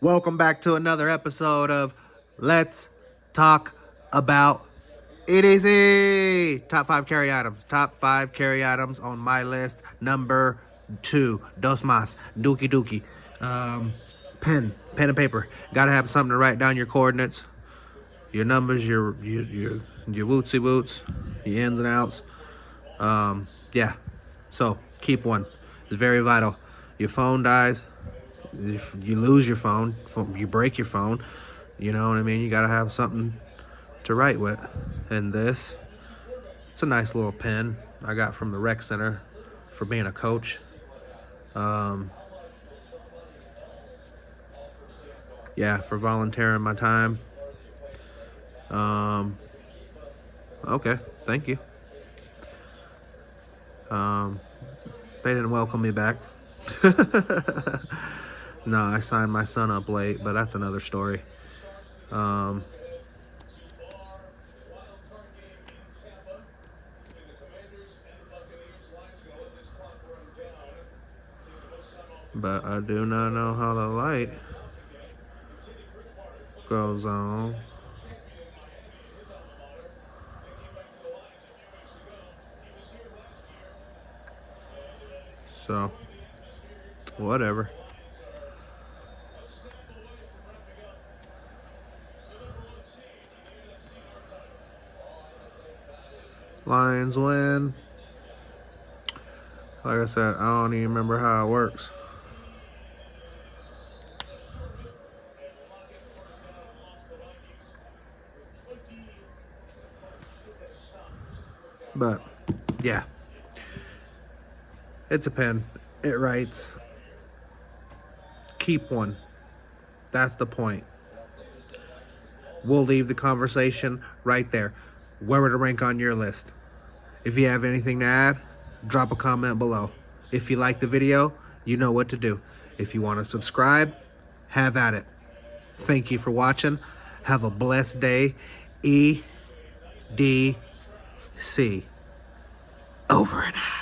Welcome back to another episode of Let's Talk About EDC. Top 5 carry items. Top 5 carry items on my list. Number 2. Dos mas. Dookie dookie. Pen and paper. Gotta have something to write down your coordinates, your numbers, your wootsy woots, your ins and outs. Yeah. So keep one. It's very vital. Your phone dies. If you lose your phone, you break your phone, you know what I mean? You got to have something to write with. And this, it's a nice little pen I got from the rec center for being a coach. Yeah, for volunteering my time. Okay, thank you. They didn't welcome me back. No, I signed my son up late, but that's another story. But I do not know how the light goes on. So, whatever. Lions win. Like I said, I don't even remember how it works. But, yeah. It's a pen. It writes. Keep one. That's the point. We'll leave the conversation right there. Where would it rank on your list? If you have anything to add, drop a comment below. If you like the video, you know what to do. If you want to subscribe, have at it. Thank you for watching. Have a blessed day. EDC. Over and out.